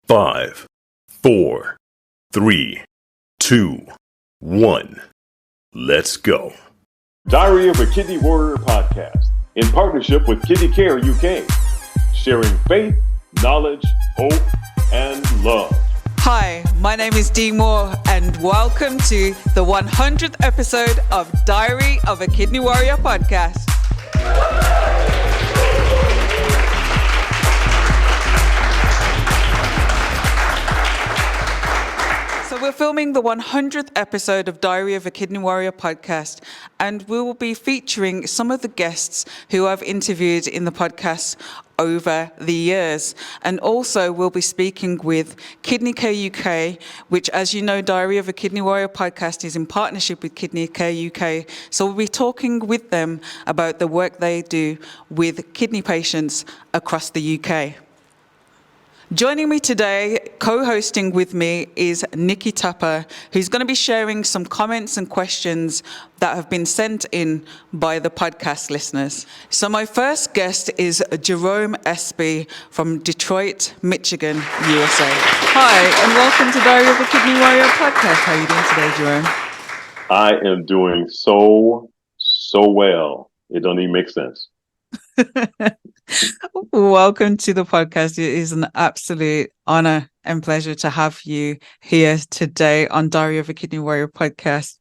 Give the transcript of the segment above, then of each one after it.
5, 4, 3, 2, 1. Let's go. Diary of a Kidney Warrior podcast in partnership with Kidney Care UK, sharing faith, knowledge, hope, and love. Hi, my name is Dee Moore, and welcome to the 100th episode of Diary of a Kidney Warrior podcast. So we're filming the 100th episode of Diary of a Kidney Warrior podcast, and we will be featuring some of the guests who I've interviewed in the podcast over the years. And also we'll be speaking with Kidney Care UK, which, as you know, Diary of a Kidney Warrior podcast is in partnership with Kidney Care UK. So we'll be talking with them about the work they do with kidney patients across the UK. Joining me today, co-hosting with me, is Nikki Tapper, who's going to be sharing some comments and questions that have been sent in by the podcast listeners. So my first guest is Jerome Espy from Detroit, Michigan, USA. Hi, and welcome to Diary of a Kidney Warrior podcast. How are you doing today, Jerome? I am doing so well. It don't even make sense. Welcome to the podcast. It is an absolute honor and pleasure to have you here today on Diary of a Kidney Warrior podcast.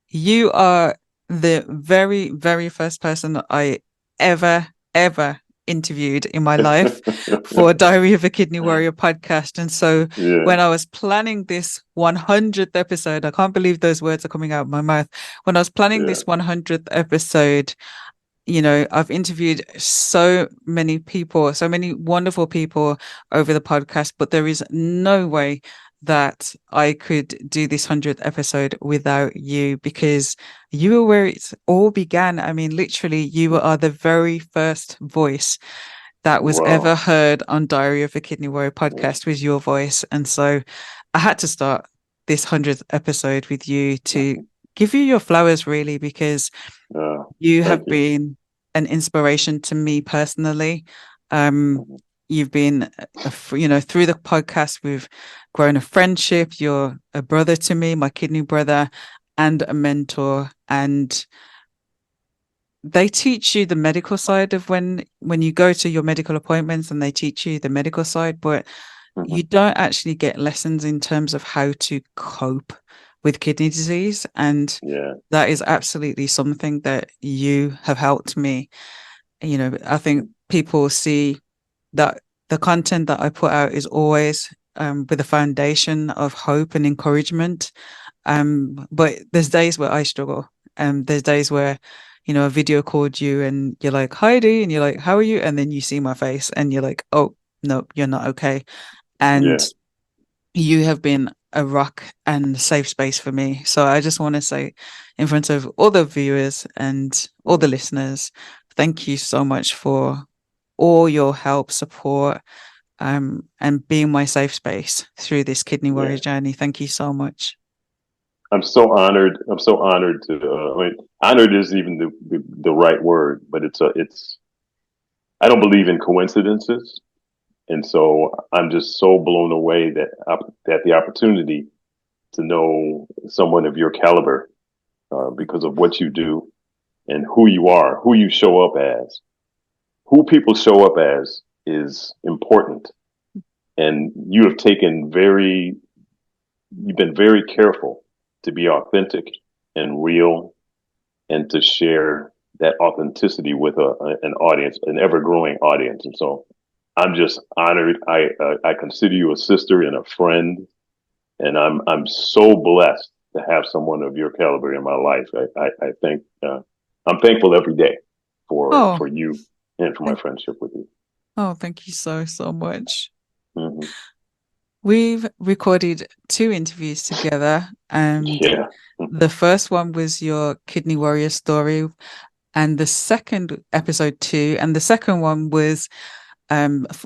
You are the very, very first person that I ever interviewed in my life for Diary of a Kidney Warrior podcast. And so when I was planning this 100th episode, I can't believe those words are coming out of my mouth. When I was planning this 100th episode, you know, I've interviewed so many people, so many wonderful people over the podcast, but there is no way that I could do this 100th episode without you, because you were where it all began. I mean, literally, you are the very first voice that was ever heard on Diary of a Kidney Warrior podcast with your voice. And so I had to start this 100th episode with you to give you your flowers, really, because you have been an inspiration to me personally. You've been, through the podcast, we've grown a friendship. You're a brother to me, my kidney brother, and a mentor. And they teach you the medical side of when you go to your medical appointments, and they teach you the medical side, but you don't actually get lessons in terms of how to cope with kidney disease. And that is absolutely something that you have helped me. You know, I think people see that the content that I put out is always with a foundation of hope and encouragement. But there's days where I struggle. There's days where, you know, a video called you and you're like, "Hi, Dee," and you're like, "How are you?" And then you see my face and you're like, "Oh, no, you're not okay." And you have been a rock and safe space for me. So I just want to say, in front of all the viewers and all the listeners, thank you so much for all your help, support, and being my safe space through this kidney warrior journey. Thank you so much. I'm so honored. I'm so honored to. Honored isn't even the right word, but it's. I don't believe in coincidences. And so I'm just so blown away that the opportunity to know someone of your caliber, because of what you do and who you are, who you show up as, who people show up as is important. And you've been very careful to be authentic and real, and to share that authenticity with an audience, an ever-growing audience. And so I'm just honored. I consider you a sister and a friend, and I'm so blessed to have someone of your caliber in my life. I think I'm thankful every day for you and for my friendship with you. Oh, thank you so much. We've recorded 2 interviews together, and the first one was your kidney warrior story, and the second episode 2, and the second one was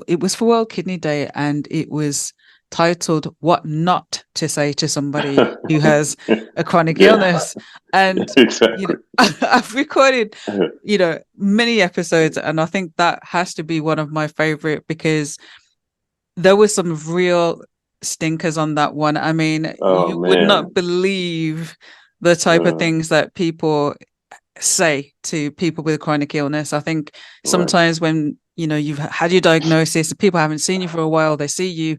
it was for World Kidney Day, and it was titled "What Not to Say to Somebody Who Has a Chronic Illness." And you know, I've recorded, you know, many episodes, and I think that has to be one of my favorite, because there was some real stinkers on that one. I mean, Oh you would man. not believe the type of Uh, things that people say to people with chronic illness. I think right. sometimes when, you've had your diagnosis, people haven't seen you for a while, they see you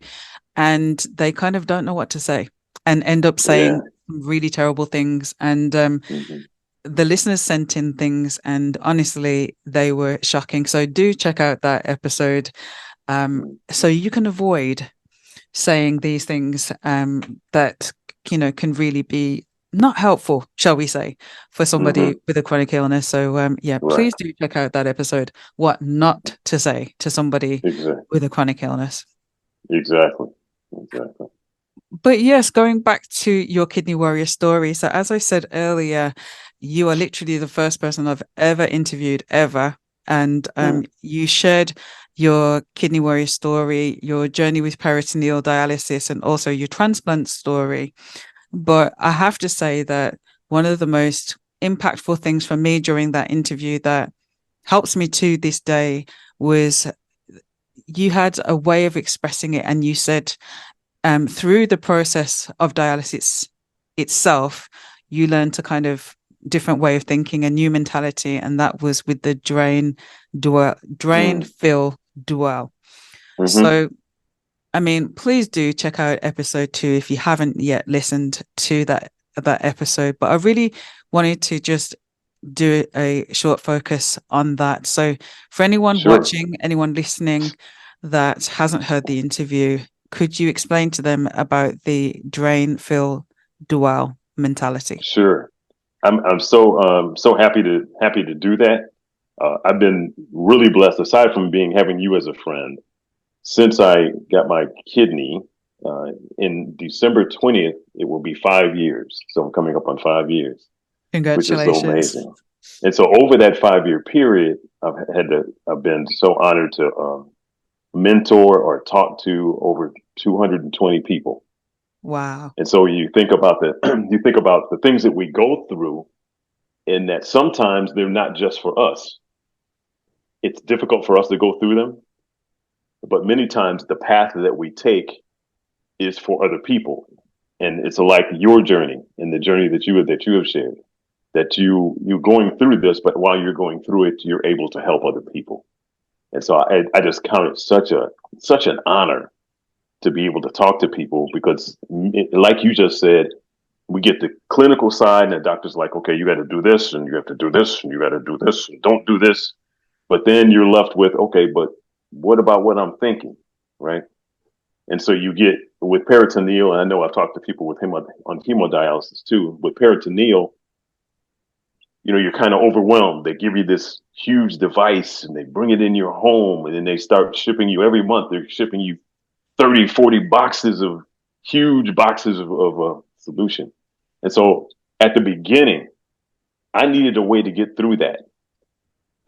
and they kind of don't know what to say and end up Yeah. saying really terrible things. And Hmm. the listeners sent in things, and honestly, they were shocking. So do check out that episode, so you can avoid saying these things that can really be not helpful, shall we say, for somebody Hmm. with a chronic illness. So yeah, Right. please do check out that episode, what not to say to somebody Exactly. with a chronic illness. Exactly. Exactly. But yes, going back to your kidney warrior story. So as I said earlier, you are literally the first person I've ever interviewed ever. And Mm. you shared your kidney warrior story, your journey with peritoneal dialysis, and also your transplant story. But I have to say that one of the most impactful things for me during that interview that helps me to this day was you had a way of expressing it, and you said through the process of dialysis itself, you learn to kind of different way of thinking, a new mentality, and that was with the drain, Mm. fill, dwell. Hmm. So, I mean, please do check out episode 2 if you haven't yet listened to that episode. But I really wanted to just do a short focus on that. So, for anyone Sure. watching, anyone listening that hasn't heard the interview, could you explain to them about the drain, fill, dwell mentality? Sure. I'm so happy to do that. I've been really blessed, aside from being having you as a friend, since I got my kidney in December 20th. It will be 5 years. So I'm coming up on 5 years, which is so Congratulations. amazing. And so over that 5 year period, I've been so honored to mentor or talk to over 220 people. Wow. And so you think about you think about the things that we go through, and that sometimes they're not just for us. It's difficult for us to go through them, but many times the path that we take is for other people. And it's like your journey and the journey that you have shared, that you're going through this, but while you're going through it, you're able to help other people. And so I just count it such an honor to be able to talk to people, because like you just said, we get the clinical side and the doctor's like, okay, you got to do this and you have to do this and you got to do this and don't do this. But then you're left with, okay, but what about what I'm thinking? Right. And so you get with peritoneal, and I know I've talked to people with him on hemodialysis too. With peritoneal, you're kind of overwhelmed. They give you this huge device and they bring it in your home, and then they start shipping you every month. They're shipping you 30, 40 boxes of huge boxes of solution. And so at the beginning, I needed a way to get through that.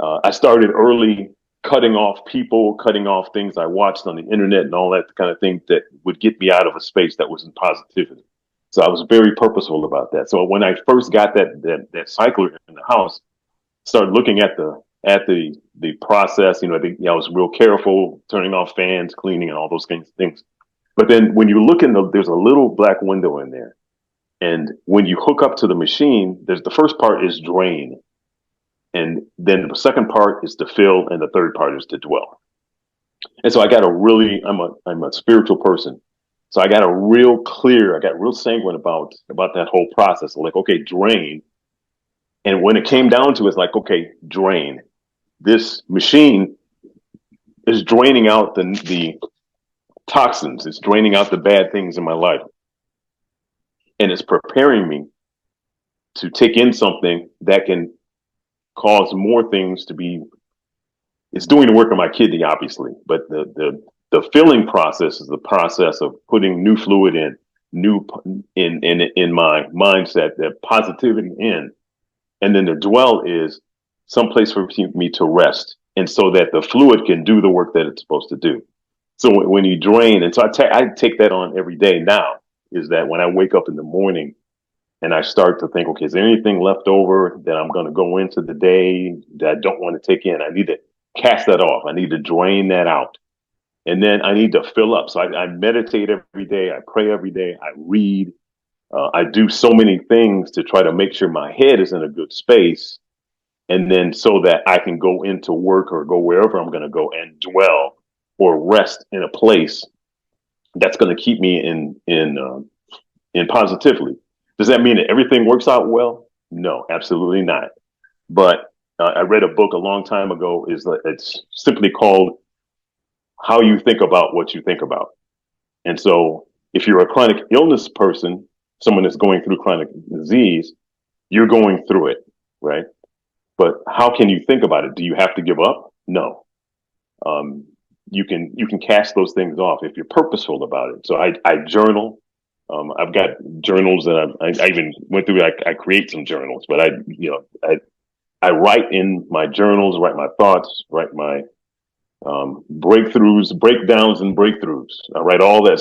I started early, cutting off people, cutting off things I watched on the internet and all that kind of thing that would get me out of a space that was in positivity. So I was very purposeful about that. So when I first got that cycler in the house, started looking at the process. I was real careful, turning off fans, cleaning, and all those things. But then when you look there's a little black window in there. And when you hook up to the machine, there's the first part is drain. And then the second part is to fill, and the third part is to dwell. And so I'm a spiritual person. So I got real sanguine about that whole process. Like, okay, drain. And when it came down to it, it's like, okay, drain. This machine is draining out the toxins. It's draining out the bad things in my life. And it's preparing me to take in something that can cause more things to be. It's doing the work of my kidney, obviously, but the filling process is the process of putting new fluid new in my mindset, that positivity in, and then the dwell is some place for me to rest, and so that the fluid can do the work that it's supposed to do. So when you drain, and so I take that on every day now, is that when I wake up in the morning and I start to think, okay, is there anything left over that I'm going to go into the day that I don't want to take in? I need to cast that off. I need to drain that out. And then I need to fill up. So I meditate every day. I pray every day. I read. I do so many things to try to make sure my head is in a good space. And then so that I can go into work or go wherever I'm going to go and dwell or rest in a place that's going to keep me in positively. Does that mean that everything works out well? No, absolutely not. But I read a book a long time ago. It's simply called How You Think About What You Think About. And so if you're a chronic illness person, someone that's going through chronic disease, you're going through it, right? But how can you think about it? Do you have to give up? No. You can cast those things off if you're purposeful about it. So I journal. I've got journals that I even went through. I create some journals, but I write in my journals, write my thoughts, write my breakthroughs, breakdowns, and breakthroughs. I write all that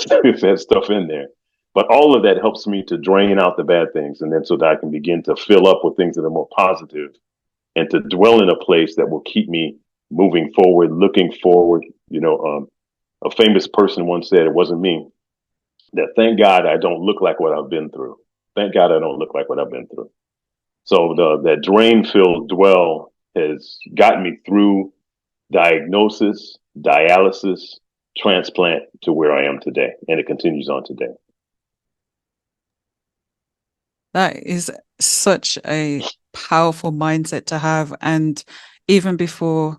stuff in there. But all of that helps me to drain out the bad things, and then so that I can begin to fill up with things that are more positive, and to dwell in a place that will keep me moving forward, looking forward. A famous person once said, it wasn't me, that thank God I don't look like what I've been through. Thank God I don't look like what I've been through. So that drain-filled dwell has gotten me through diagnosis, dialysis, transplant to where I am today. And it continues on today. That is such a powerful mindset to have. And even before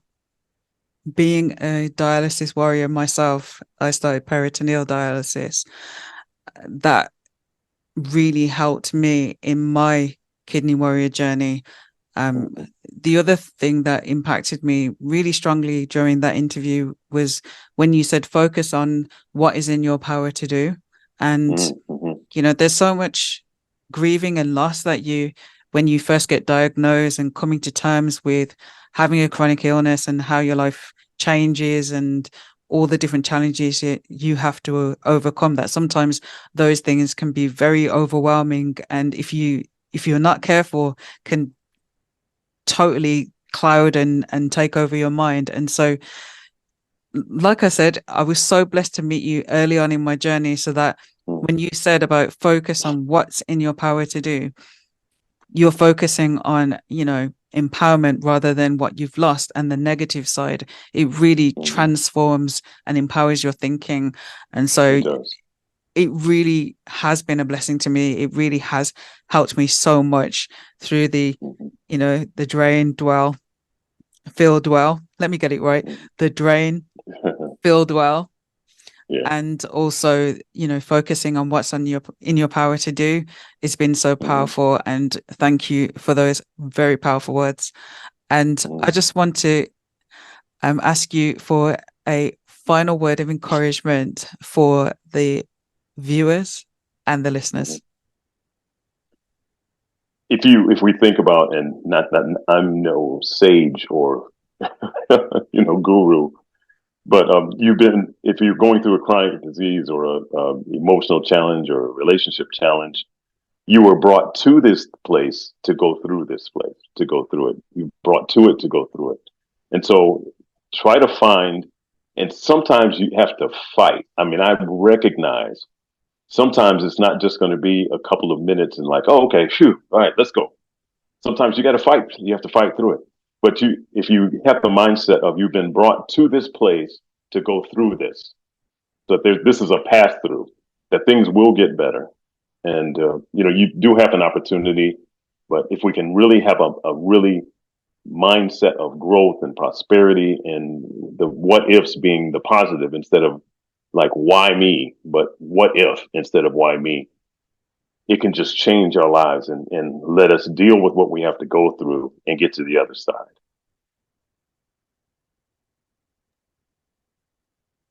being a dialysis warrior myself, I started peritoneal dialysis. That really helped me in my kidney warrior journey. The other thing that impacted me really strongly during that interview was when you said focus on what is in your power to do. And, there's so much grieving and loss that when you first get diagnosed and coming to terms with having a chronic illness and how your life changes and all the different challenges you have to overcome, that sometimes those things can be very overwhelming. And if you're not careful, can totally cloud and take over your mind. And so, like I said, I was so blessed to meet you early on in my journey, so that when you said about focus on what's in your power to do, you're focusing on, empowerment rather than what you've lost and the negative side. It really transforms and empowers your thinking. And so it really has been a blessing to me. It really has helped me so much through the drain, dwell, fill, dwell. Let me get it right. The drain, fill, dwell. Yeah. And also, focusing on what's in your power to do has been so powerful. And thank you for those very powerful words. And I just want to ask you for a final word of encouragement for the viewers and the listeners. If we think about, and not that I'm no sage or guru, but if you're going through a chronic disease or a emotional challenge or a relationship challenge, you were brought to this place to go through this place, to go through it. You brought to it to go through it. And so try to find, and sometimes you have to fight. I mean, I recognize sometimes it's not just going to be a couple of minutes and like, oh, okay, phew, all right, let's go. Sometimes you got to fight. You have to fight through it. But if you have the mindset of you've been brought to this place to go through this, that this is a pass through, that things will get better. And, you do have an opportunity, but if we can really have a really mindset of growth and prosperity, and the what ifs being the positive instead of like, why me, but what if instead of why me, it can just change our lives and let us deal with what we have to go through and get to the other side.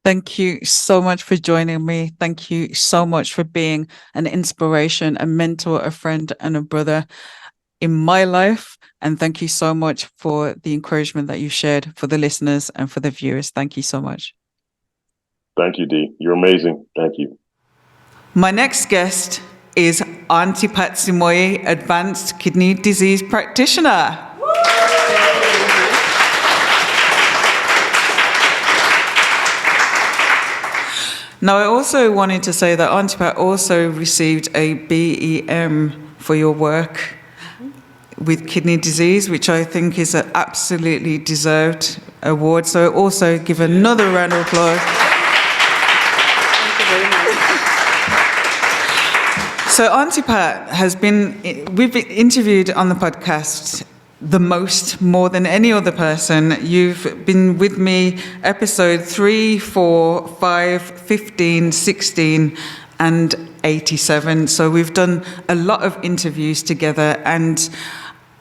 Thank you so much for joining me. Thank you so much for being an inspiration, a mentor, a friend, and a brother in my life. And thank you so much for the encouragement that you shared for the listeners and for the viewers. Thank you so much. Thank you, Dee. You're amazing. Thank you. My next guest is Aunty Pat Simoyi, advanced kidney disease practitioner. Now, I also wanted to say that Aunty Pat also received a BEM for your work with kidney disease, which I think is an absolutely deserved award. So also give another round of applause. Thank you very much. So Aunty Pat we've been interviewed on the podcast more than any other person. You've been with me episode 3, 4, 5, 15, 16, and 87. So we've done a lot of interviews together, and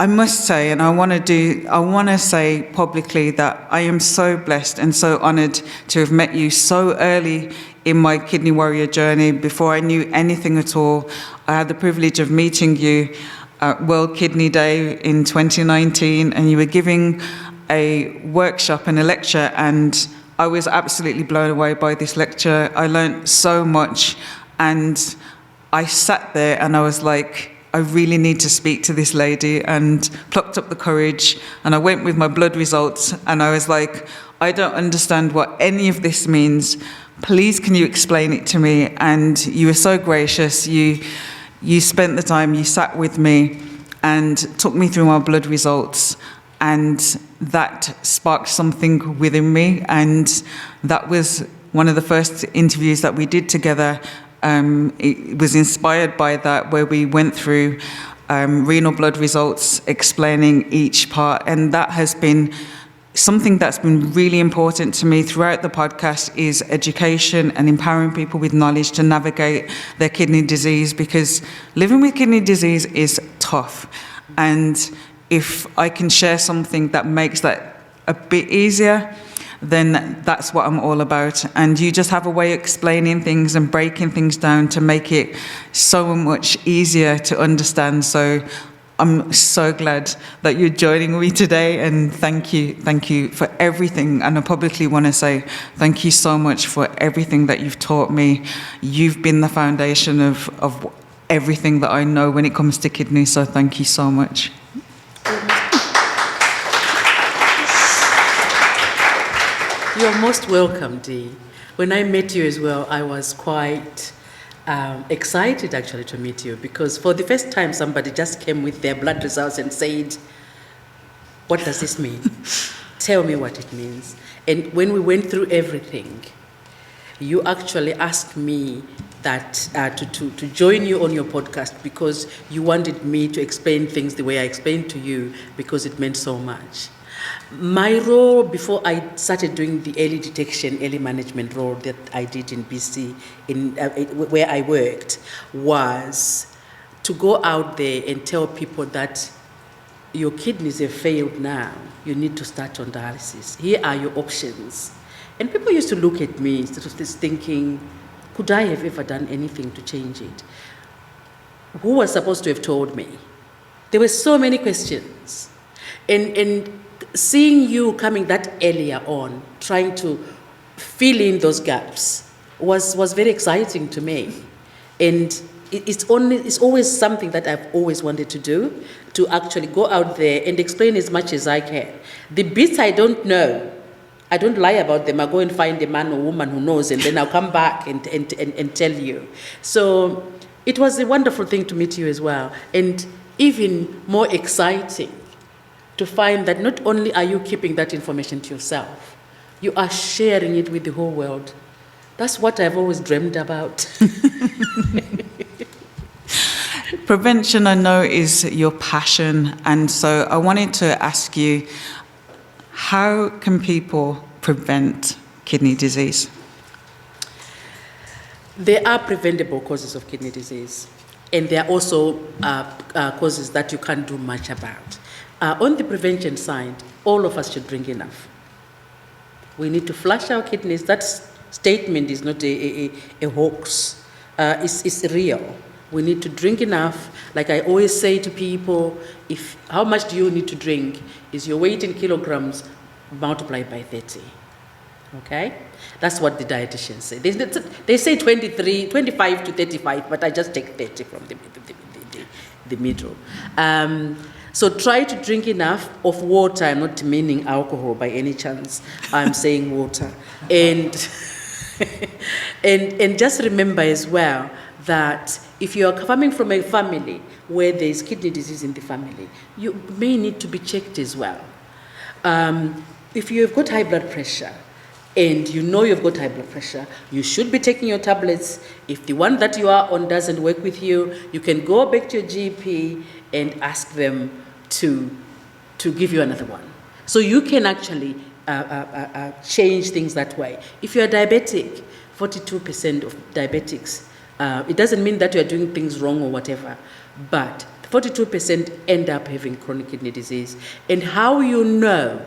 I must say, and I want to say publicly that I am so blessed and so honoured to have met you so early in my Kidney Warrior journey. Before I knew anything at all, I had the privilege of meeting you at World Kidney Day in 2019, and you were giving a workshop and a lecture, and I was absolutely blown away by this lecture. I learned so much, and I sat there and I was like, I really need to speak to this lady, and plucked up the courage, and I went with my blood results, and I was like, I don't understand what any of this means. Please, can you explain it to me? And you were so gracious. You spent the time, you sat with me and took me through my blood results, and that sparked something within me. And that was one of the first interviews that we did together. It was inspired by that, where we went through renal blood results, explaining each part, and that has been something that's been really important to me throughout the podcast, is education and empowering people with knowledge to navigate their kidney disease, because living with kidney disease is tough. And if I can share something that makes that a bit easier, then that's what I'm all about. And you just have a way of explaining things and breaking things down to make it so much easier to understand. So I'm so glad that you're joining me today, and thank you for everything. And I publicly want to say thank you so much for everything that you've taught me. You've been the foundation of everything that I know when it comes to kidneys, so thank you so much. You're most welcome, Dee. When I met you as well, I was quite excited actually to meet you, because for the first time somebody just came with their blood results and said, what does this mean? Tell me what it means. And when we went through everything, you actually asked me that to join you on your podcast, because you wanted me to explain things the way I explained to you, because it meant so much. My role before I started doing the early detection, early management role that I did in BC, where I worked, was to go out there and tell people that your kidneys have failed now. You need to start on dialysis. Here are your options. And people used to look at me sort of this thinking, could I have ever done anything to change it? Who was supposed to have told me? There were so many questions. And seeing you coming that earlier on, trying to fill in those gaps, was very exciting to me. And it's always something that I've always wanted to do, to actually go out there and explain as much as I can. The bits I don't know, I don't lie about them. I go and find a man or woman who knows, and then I'll come back and tell you. So it was a wonderful thing to meet you as well. And even more exciting to find that not only are you keeping that information to yourself, you are sharing it with the whole world. That's what I've always dreamed about. Prevention, I know, is your passion. And so I wanted to ask you, how can people prevent kidney disease? There are preventable causes of kidney disease, and there are also causes that you can't do much about. On the prevention side, all of us should drink enough. We need to flush our kidneys. That statement is not a hoax. It's real. We need to drink enough. Like I always say to people, how much do you need to drink is your weight in kilograms multiplied by 30. Okay? That's what the dietitians say. They say 25 to 35, but I just take 30 from the middle. So try to drink enough of water. I'm not meaning alcohol by any chance. I'm saying water. And And just remember as well that if you are coming from a family where there is kidney disease in the family, you may need to be checked as well. If you've got high blood pressure, and you know you've got high blood pressure, you should be taking your tablets. If the one that you are on doesn't work with you, you can go back to your GP and ask them to give you another one. So you can actually change things that way. If you are diabetic, 42% of diabetics, it doesn't mean that you are doing things wrong or whatever, but 42% end up having chronic kidney disease. And how you know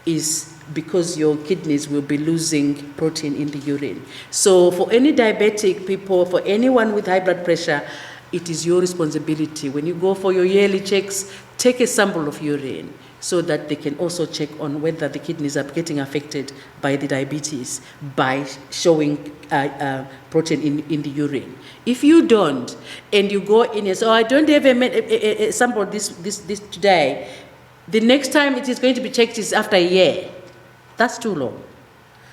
is because your kidneys will be losing protein in the urine. So for any diabetic people, for anyone with high blood pressure, it is your responsibility. When you go for your yearly checks, take a sample of urine so that they can also check on whether the kidneys are getting affected by the diabetes by showing protein in the urine. If you don't, and you go in and say, oh, I don't have a sample this today, the next time it is going to be checked is after a year. That's too long.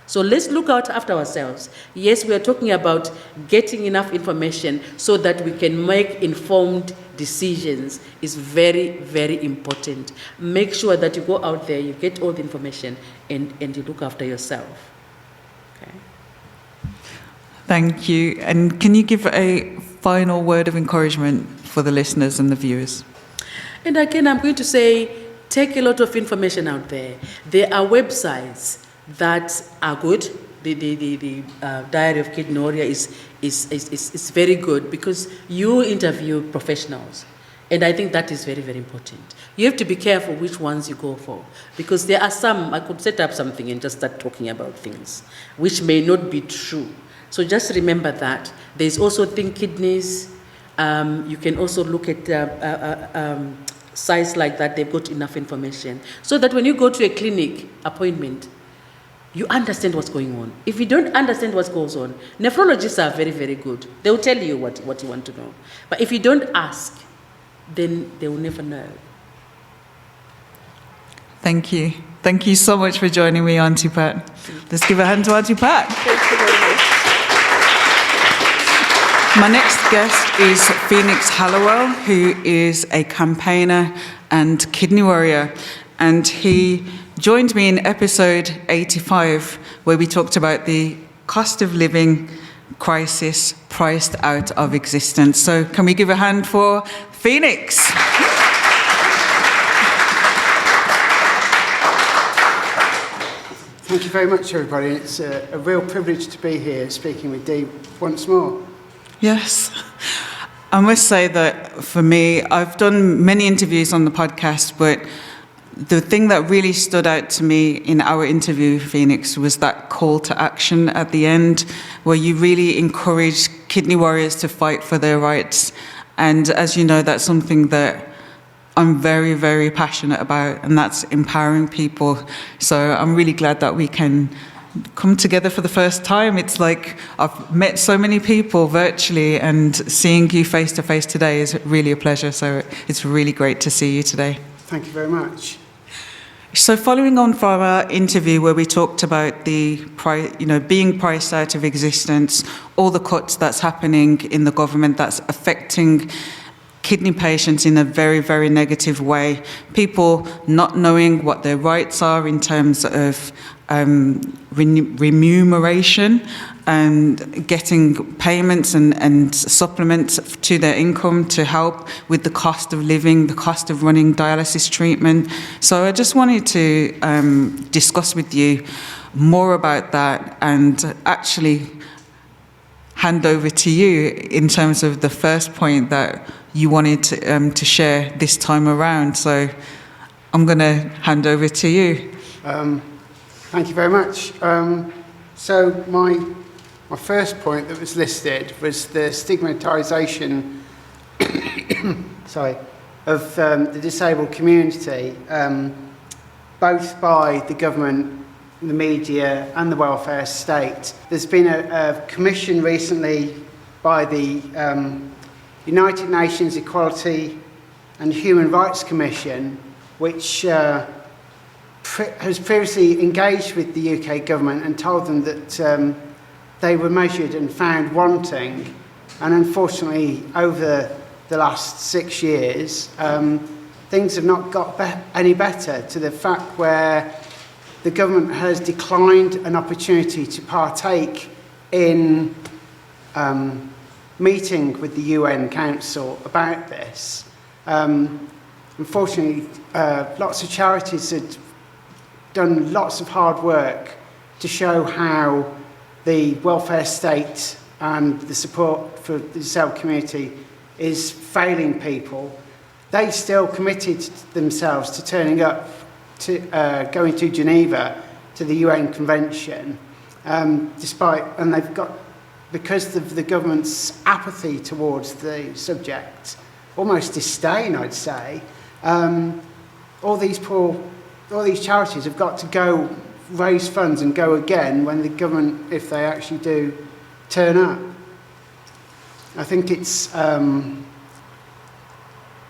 So let's look out after ourselves. Yes, we are talking about getting enough information so that we can make informed decisions is very, very important. Make sure that you go out there, you get all the information, and you look after yourself. Okay. Thank you. And can you give a final word of encouragement for the listeners and the viewers? And again, I'm going to say, take a lot of information out there. There are websites that are good. The Diary of Kidney Warrior is very good because you interview professionals. And I think that is very, very important. You have to be careful which ones you go for because there are some, I could set up something and just start talking about things which may not be true. So just remember that. There's also Think Kidneys. You can also look at sites like that. They've got enough information so that when you go to a clinic appointment, you understand what's going on. If you don't understand what goes on, nephrologists are very, very good. They'll tell you what you want to know. But if you don't ask, then they will never know. Thank you. Thank you so much for joining me, Aunty Pat. Let's give a hand to Aunty Pat. Thank you very much. My next guest is Phoenix Halliwell, who is a campaigner and kidney warrior. And he joined me in episode 85, where we talked about the cost of living crisis priced out of existence. So can we give a hand for Phoenix? Thank you very much, everybody. It's a real privilege to be here speaking with Dee once more. Yes. I must say that for me, I've done many interviews on the podcast, but the thing that really stood out to me in our interview, Phoenix, was that call to action at the end, where you really encourage kidney warriors to fight for their rights. And as you know, that's something that I'm very, very passionate about, and that's empowering people. So I'm really glad that we can come together for the first time. It's like I've met so many people virtually, and seeing you face to face today is really a pleasure. So it's really great to see you today. Thank you very much. So following on from our interview where we talked about the being priced out of existence, all the cuts that's happening in the government that's affecting kidney patients in a very, very negative way, people not knowing what their rights are in terms of remuneration and getting payments and supplements to their income to help with the cost of living, the cost of running dialysis treatment. So I just wanted to discuss with you more about that and actually hand over to you in terms of the first point that you wanted to share this time around. So I'm going to hand over to you. Thank you very much. So my first point that was listed was the stigmatisation of the disabled community, both by the government, the media and the welfare state. There's been a commission recently by the United Nations Equality and Human Rights Commission, which has previously engaged with the UK government and told them that they were measured and found wanting. And unfortunately, over the last 6 years, things have not got any better, to the fact where the government has declined an opportunity to partake in meeting with the UN Council about this. Unfortunately, lots of charities had done lots of hard work to show how the welfare state and the support for the disabled community is failing people. They still committed themselves to turning up, to going to Geneva to the UN Convention, and they've got, because of the government's apathy towards the subject, almost disdain, I'd say, all these charities have got to go raise funds and go again when the government, if they actually do turn up. I think it's a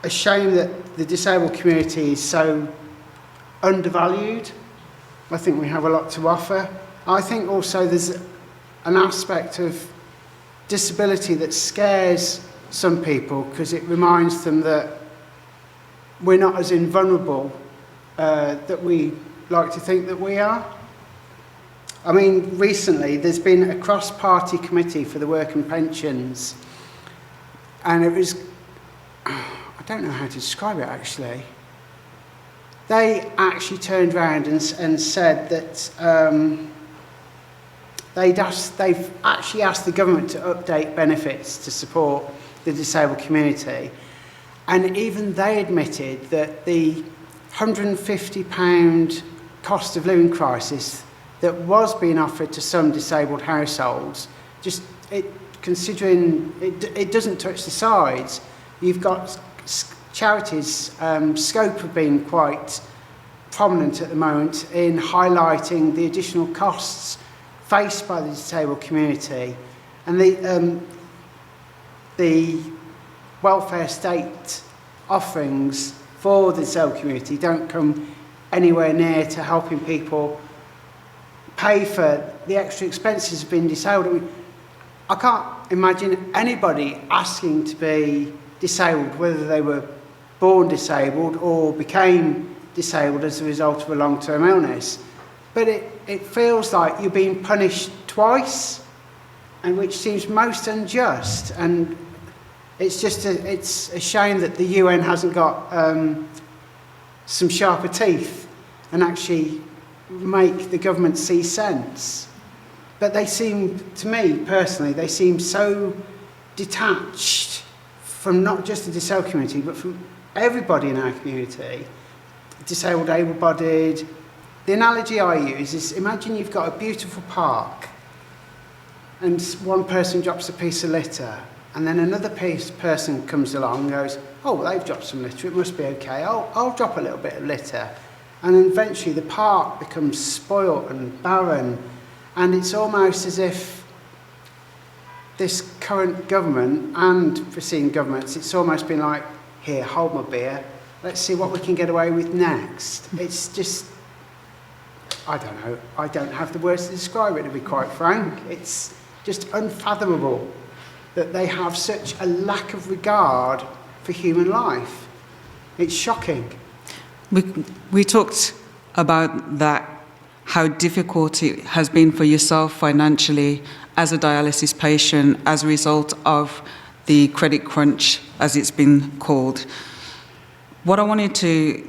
shame that the disabled community is so undervalued. I think we have a lot to offer. I think also there's an aspect of disability that scares some people, because it reminds them that we're not as invulnerable that we like to think that we are. I mean, recently there's been a cross-party committee for the work and pensions, and it was, I don't know how to describe it actually. They actually turned around and said that they've actually asked the government to update benefits to support the disabled community, and even they admitted that the £150 cost of living crisis that was being offered to some disabled households, considering it doesn't touch the sides. You've got charities, Scope have been quite prominent at the moment in highlighting the additional costs faced by the disabled community, and the welfare state offerings for the disabled community don't come anywhere near to helping people pay for the extra expenses of being disabled. I mean, I can't imagine anybody asking to be disabled, whether they were born disabled or became disabled as a result of a long-term illness. But it feels like you're being punished twice, and which seems most unjust. And it's a shame that the UN hasn't got some sharper teeth and actually make the government see sense. But they seem, to me personally, they seem so detached from not just the disabled community, but from everybody in our community, disabled, able-bodied. The analogy I use is, imagine you've got a beautiful park and one person drops a piece of litter, and then another person comes along and goes, oh, well, they've dropped some litter, it must be okay, I'll drop a little bit of litter. And then eventually the park becomes spoilt and barren, and it's almost as if this current government and preceding governments, it's almost been like, here, hold my beer, let's see what we can get away with next. It's just, I don't know, I don't have the words to describe it, to be quite frank. It's just unfathomable that they have such a lack of regard for human life. It's shocking. We talked about that, how difficult it has been for yourself financially as a dialysis patient as a result of the credit crunch, as it's been called. What I wanted to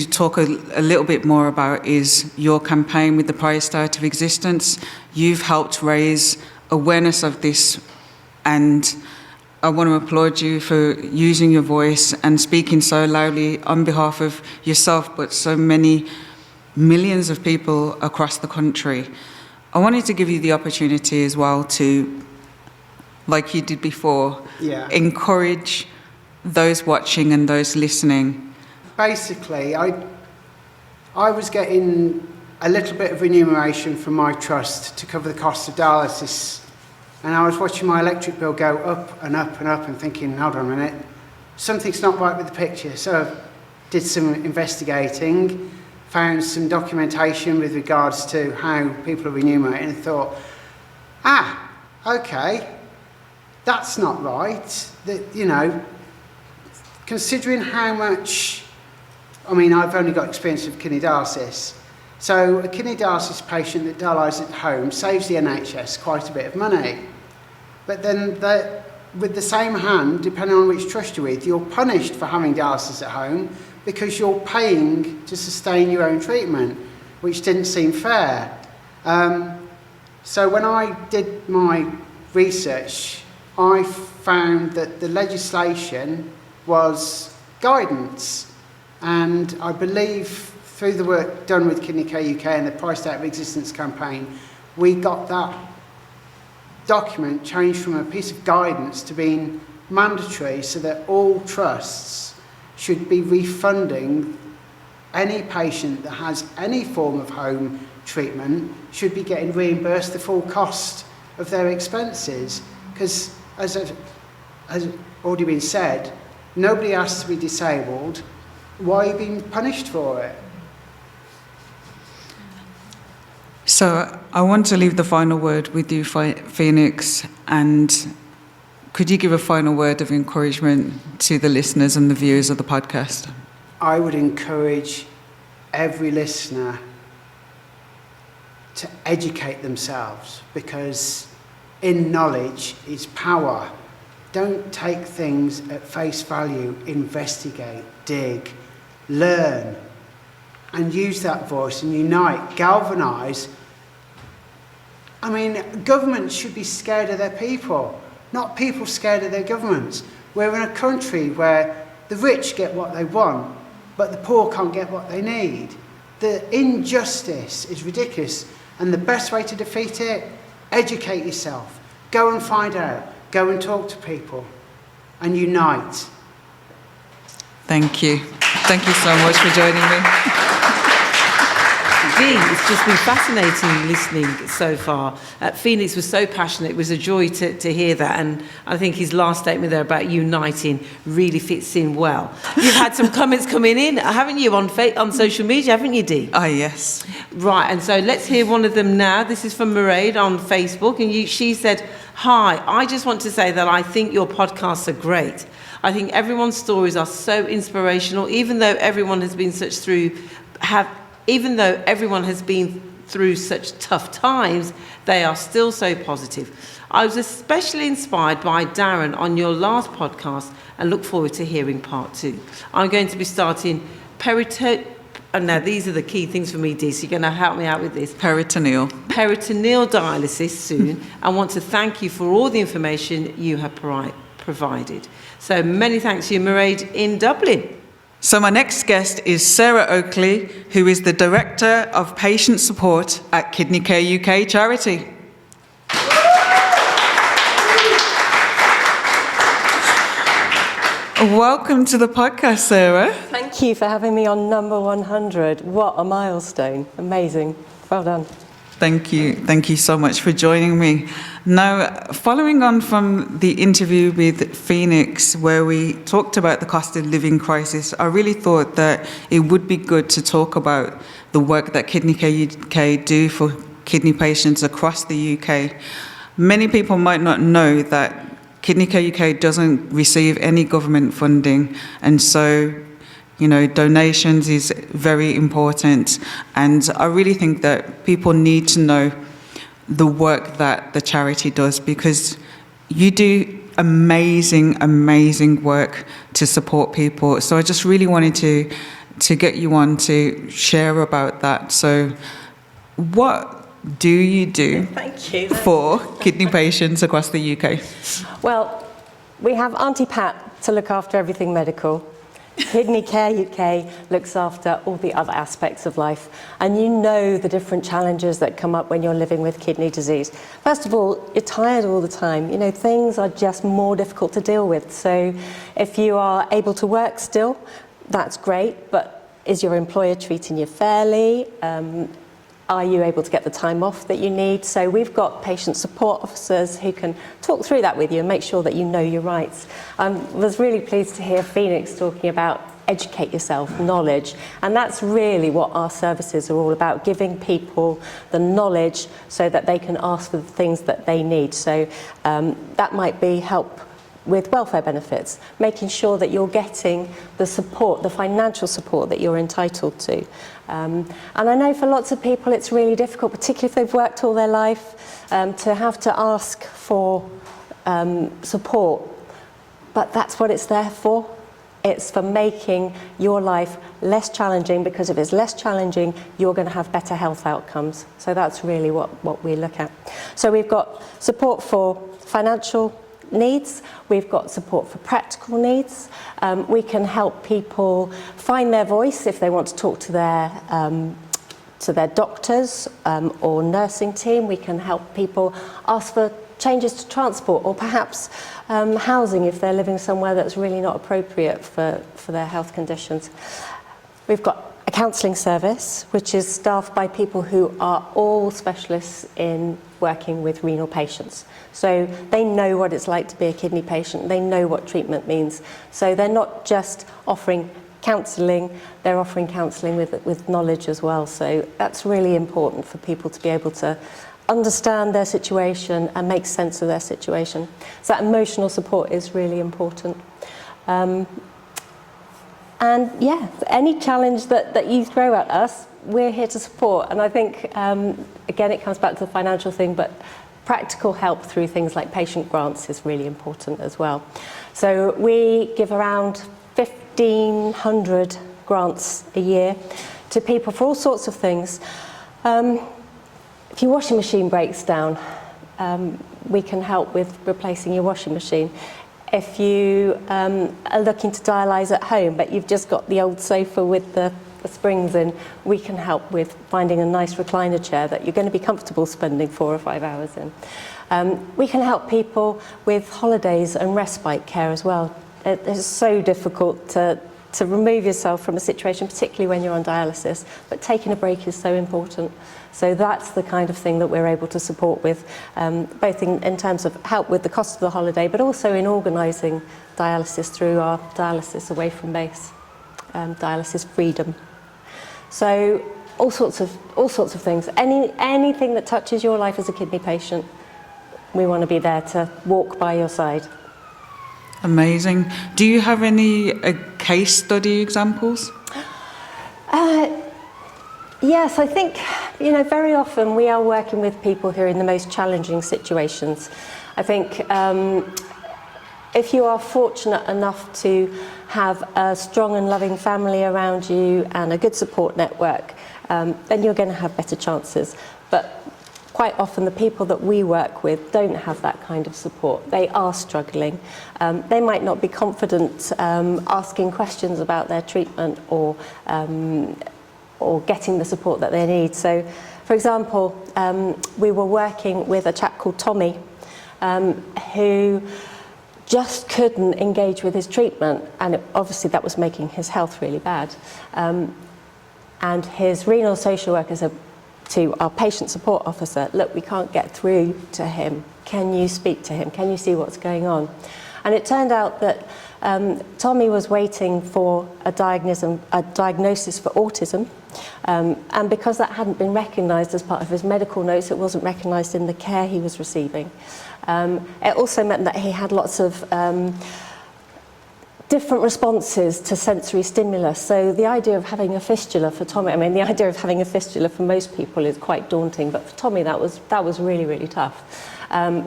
talk a little bit more about is your campaign with the Prior State of Existence. You've helped raise awareness of this, and I want to applaud you for using your voice and speaking so loudly on behalf of yourself, but so many millions of people across the country. I wanted to give you the opportunity as well to, like you did before, encourage those watching and those listening. Basically, I was getting a little bit of remuneration from my trust to cover the cost of dialysis, and I was watching my electric bill go up and up and up and thinking, hold on a minute, something's not right with the picture. So I did some investigating, found some documentation with regards to how people are remunerated, and thought, okay, that's not right. That, considering how much, I've only got experience of kidney dialysis. So a kidney dialysis patient that dialyses at home saves the NHS quite a bit of money. But then with the same hand, depending on which trust you're with, you're punished for having dialysis at home because you're paying to sustain your own treatment, which didn't seem fair. So when I did my research, I found that the legislation was guidance. And I believe through the work done with Kidney Care UK and the Priced Out of Existence campaign, we got that document changed from a piece of guidance to being mandatory, so that all trusts should be refunding any patient that has any form of home treatment, should be getting reimbursed the full cost of their expenses. Because as has already been said, nobody asked to be disabled. Why are you being punished for it? So I want to leave the final word with you, Phoenix, and could you give a final word of encouragement to the listeners and the viewers of the podcast? I would encourage every listener to educate themselves, because in knowledge is power. Don't take things at face value. Investigate, dig, learn, and use that voice and unite, galvanise. Governments should be scared of their people, not people scared of their governments. We're in a country where the rich get what they want, but the poor can't get what they need. The injustice is ridiculous, and the best way to defeat it, educate yourself. Go and find out. Go and talk to people and unite. Thank you. Thank you so much for joining me. Dee, it's just been fascinating listening so far. Phoenix was so passionate. It was a joy to hear that. And I think his last statement there about uniting really fits in well. You've had some comments coming in, haven't you, on social media, haven't you, Dee? Yes. Right, and so let's hear one of them now. This is from Mairead on Facebook. And she said, "Hi, I just want to say that I think your podcasts are great. I think everyone's stories are so inspirational, even though everyone has been through such tough times, they are still so positive. I was especially inspired by Darren on your last podcast and look forward to hearing part 2. I'm going to be starting now these are the key things for me, Dee, so you're going to help me out with this. Peritoneal dialysis soon, and want to thank you for all the information you have provided. So many thanks to you, Mairead in Dublin. So my next guest is Sarah Oakley, who is the Director of Patient Support at Kidney Care UK charity. Welcome to the podcast, Sarah. Thank you for having me on number 100. What a milestone. Amazing. Well done. Thank you. Thank you so much for joining me. Now, following on from the interview with Phoenix, where we talked about the cost of living crisis, I really thought that it would be good to talk about the work that Kidney Care UK do for kidney patients across the UK. Many people might not know that Kidney Care UK doesn't receive any government funding, and so donations is very important. And I really think that people need to know the work that the charity does, because you do amazing, amazing work to support people. So I just really wanted to get you on to share about that. So what do you do for kidney patients across the UK? Well, we have Aunty Pat to look after everything medical. Kidney Care UK looks after all the other aspects of life. And you know the different challenges that come up when you're living with kidney disease. First of all, you're tired all the time. Things are just more difficult to deal with. So if you are able to work still, that's great. But is your employer treating you fairly? Are you able to get the time off that you need? So we've got patient support officers who can talk through that with you and make sure that you know your rights. I was really pleased to hear Phoenix talking about educate yourself, knowledge. And that's really what our services are all about, giving people the knowledge so that they can ask for the things that they need. So that might be help with welfare benefits, making sure that you're getting the support, the financial support that you're entitled to. And I know for lots of people it's really difficult, particularly if they've worked all their life, to have to ask for support. But that's what it's there for. It's for making your life less challenging, because if it's less challenging, you're going to have better health outcomes. So that's really what we look at. So we've got support for financial needs, we've got support for practical needs. We can help people find their voice if they want to talk to their doctors or nursing team. We can help people ask for changes to transport, or perhaps housing if they're living somewhere that's really not appropriate for their health conditions. We've got a counselling service, which is staffed by people who are all specialists in working with renal patients. So they know what it's like to be a kidney patient, they know what treatment means. So they're not just offering counselling, they're offering counselling with knowledge as well. So that's really important for people to be able to understand their situation and make sense of their situation. So that emotional support is really important. And yeah, any challenge that you throw at us, we're here to support. And I think, again, it comes back to the financial thing, but practical help through things like patient grants is really important as well. So we give around 1,500 grants a year to people for all sorts of things. If your washing machine breaks down, we can help with replacing your washing machine. If you are looking to dialyse at home, but you've just got the old sofa with the springs in, we can help with finding a nice recliner chair that you're going to be comfortable spending 4 or 5 hours in. We can help people with holidays and respite care as well. It is so difficult to remove yourself from a situation, particularly when you're on dialysis, but taking a break is so important. So that's the kind of thing that we're able to support with, both in terms of help with the cost of the holiday, but also in organising dialysis through our dialysis away from base, dialysis freedom. So all sorts of things. Anything that touches your life as a kidney patient, we want to be there to walk by your side. Amazing. Do you have any case study examples? Yes, I think, very often we are working with people who are in the most challenging situations. I think if you are fortunate enough to have a strong and loving family around you and a good support network, then you're going to have better chances. But quite often the people that we work with don't have that kind of support. They are struggling. They might not be confident asking questions about their treatment or getting the support that they need. So, for example, we were working with a chap called Tommy who just couldn't engage with his treatment, and obviously that was making his health really bad. And his renal social worker said to our patient support officer, look, we can't get through to him. Can you speak to him? Can you see what's going on? And it turned out that Tommy was waiting for a diagnosis for autism, and because that hadn't been recognised as part of his medical notes, it wasn't recognised in the care he was receiving. It also meant that he had lots of different responses to sensory stimulus. So the idea of having a fistula for Tommy, the idea of having a fistula for most people is quite daunting, but for Tommy that was really, really tough.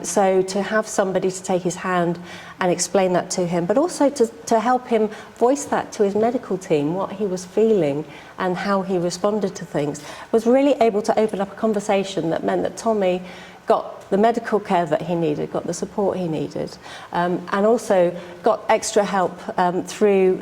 So to have somebody to take his hand and explain that to him, but also to help him voice that to his medical team, what he was feeling and how he responded to things, was really able to open up a conversation that meant that Tommy got the medical care that he needed, got the support he needed, and also got extra help through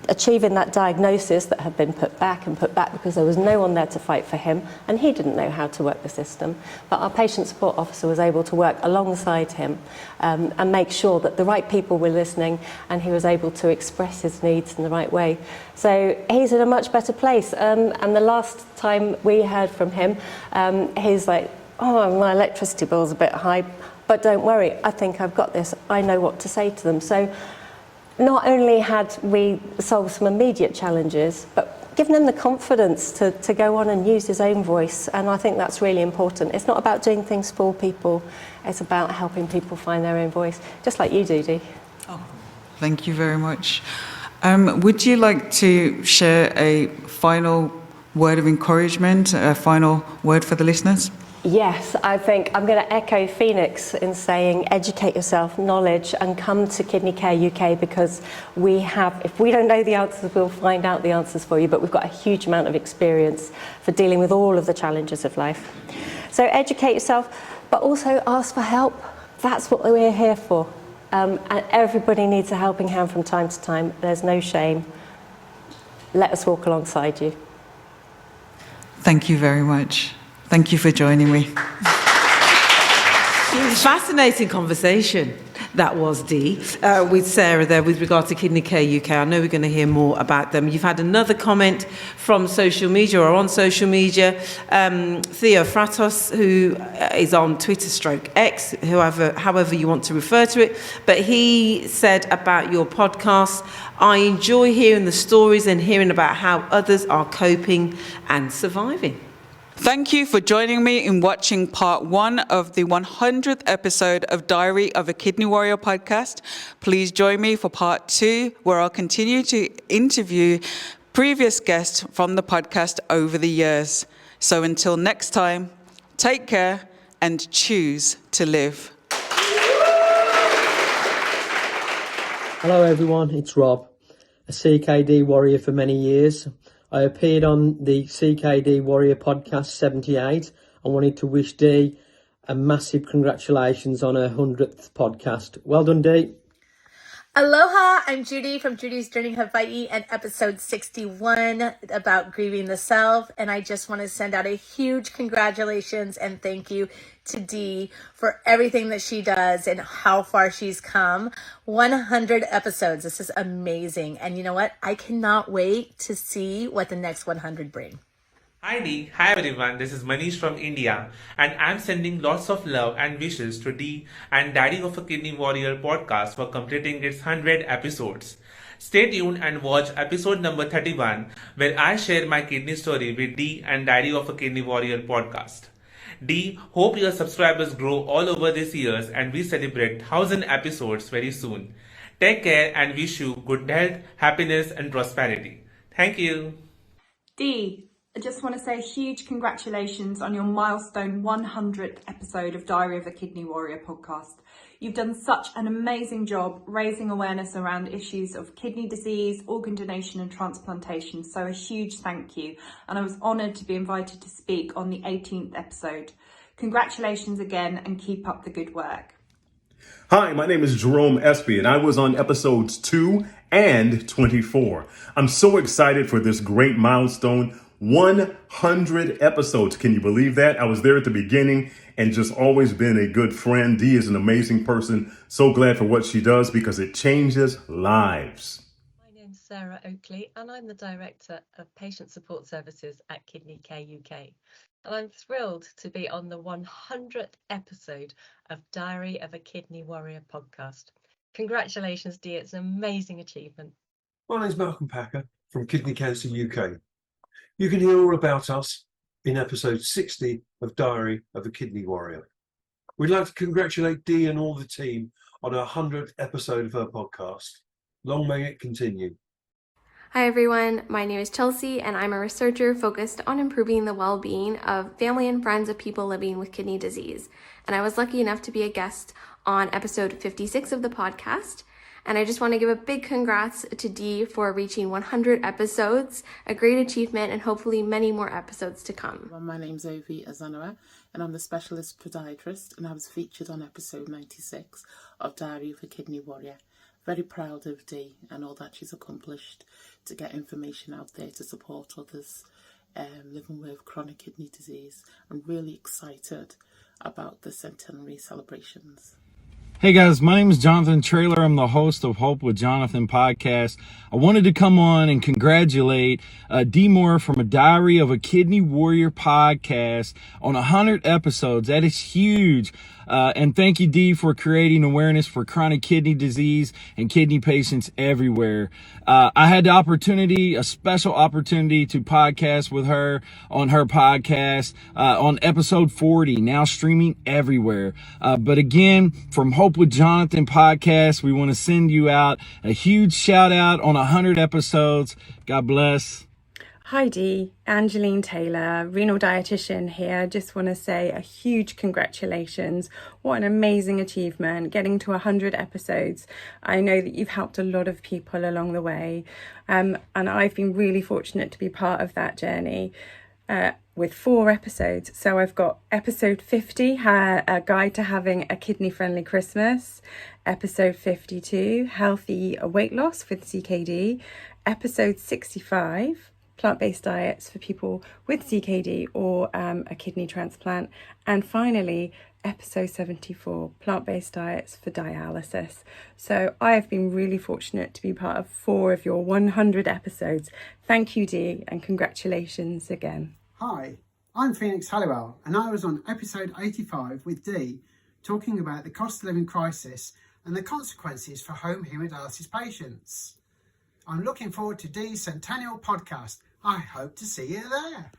achieving that diagnosis that had been put back because there was no one there to fight for him, and he didn't know how to work the system. But our patient support officer was able to work alongside him and make sure that the right people were listening, and he was able to express his needs in the right way. So he's in a much better place. And the last time we heard from him, he's like, oh, my electricity bill's a bit high, but don't worry, I think I've got this. I know what to say to them. So not only had we solved some immediate challenges, but given him the confidence to go on and use his own voice. And I think that's really important. It's not about doing things for people, it's about helping people find their own voice, just like you do, Dee. Oh, thank you very much. Would you like to share a final word of encouragement, a final word for the listeners? Yes, I think I'm going to echo Phoenix in saying educate yourself, knowledge, and come to Kidney Care UK, because we have, if we don't know the answers, we'll find out the answers for you, but we've got a huge amount of experience for dealing with all of the challenges of life. So educate yourself, but also ask for help. That's what we're here for. And everybody needs a helping hand from time to time. There's no shame. Let us walk alongside you. Thank you very much. Thank you for joining me. Fascinating conversation that was, Dee, with Sarah there with regard to Kidney Care UK. I know we're going to hear more about them. You've had another comment from social media or on social media. Theo Fratos, who is on Twitter/X, however you want to refer to it. But he said about your podcast, I enjoy hearing the stories and hearing about how others are coping and surviving. Thank you for joining me in watching part 1 of the 100th episode of Diary of a Kidney Warrior podcast. Please join me for part 2, where I'll continue to interview previous guests from the podcast over the years. So until next time, take care and choose to live. Hello everyone, it's Rob, a CKD warrior for many years. I appeared on the CKD Warrior Podcast 78 and wanted to wish Dee a massive congratulations on her 100th podcast. Well done, Dee. Aloha, I'm Judy from Judy's Journey Hawaii and episode 61 about grieving the self. And I just want to send out a huge congratulations and thank you to Dee for everything that she does and how far she's come. 100 episodes. This is amazing. And you know what? I cannot wait to see what the next 100 bring. Hi Dee, hi everyone, this is Manish from India and I'm sending lots of love and wishes to Dee and Diary of a Kidney Warrior podcast for completing its 100 episodes. Stay tuned and watch episode number 31 where I share my kidney story with Dee and Diary of a Kidney Warrior podcast. Dee, hope your subscribers grow all over these years and we celebrate 1,000 episodes very soon. Take care and wish you good health, happiness and prosperity. Thank you. Dee, I just want to say a huge congratulations on your milestone 100th episode of Diary of a Kidney Warrior podcast. You've done such an amazing job raising awareness around issues of kidney disease, organ donation and transplantation. So a huge thank you. And I was honoured to be invited to speak on the 18th episode. Congratulations again and keep up the good work. Hi, my name is Jerome Espy, and I was on episodes 2 and 24. I'm so excited for this great milestone. 100 episodes. Can you believe that? I was there at the beginning and just always been a good friend. Dee is an amazing person. So glad for what she does because it changes lives. My name's Sarah Oakley and I'm the Director of Patient Support Services at Kidney Care UK. And I'm thrilled to be on the 100th episode of Diary of a Kidney Warrior podcast. Congratulations, Dee. It's an amazing achievement. My name's Malcolm Packer from Kidney Cancer UK. You can hear all about us in episode 60 of Diary of a Kidney Warrior. We'd like to congratulate Dee and all the team on our 100th episode of her podcast. Long may it continue. Hi everyone, my name is Chelsea and I'm a researcher focused on improving the well-being of family and friends of people living with kidney disease. And I was lucky enough to be a guest on episode 56 of the podcast. And I just want to give a big congrats to Dee for reaching 100 episodes, a great achievement, and hopefully many more episodes to come. My name's Ovi Azanara, and I'm the specialist podiatrist, and I was featured on episode 96 of Diary of a Kidney Warrior. Very proud of Dee and all that she's accomplished to get information out there to support others living with chronic kidney disease. I'm really excited about the centenary celebrations. Hey guys, my name is Jonathan Traylor. I'm the host of Hope with Jonathan podcast. I wanted to come on and congratulate Dee Moore from a Diary of a Kidney Warrior podcast on 100 episodes. That is huge. And thank you, Dee, for creating awareness for chronic kidney disease and kidney patients everywhere. I had the opportunity, a special opportunity, to podcast with her on her podcast on episode 40, now streaming everywhere. But again, from Hope with Jonathan podcast, we want to send you out a huge shout out on 100 episodes. God bless. Hi Dee, Angeline Taylor, renal dietitian here. Just want to say a huge congratulations. What an amazing achievement, getting to 100 episodes. I know that you've helped a lot of people along the way, and I've been really fortunate to be part of that journey with 4 episodes. So I've got episode 50, a guide to having a kidney-friendly Christmas. Episode 52, healthy weight loss with CKD. Episode 65, plant-based diets for people with CKD or a kidney transplant. And finally, episode 74, plant-based diets for dialysis. So I have been really fortunate to be part of 4 of your 100 episodes. Thank you, Dee, and congratulations again. Hi, I'm Phoenix Halliwell, and I was on episode 85 with Dee, talking about the cost of living crisis and the consequences for home haemodialysis patients. I'm looking forward to Dee's centennial podcast. I hope to see you there.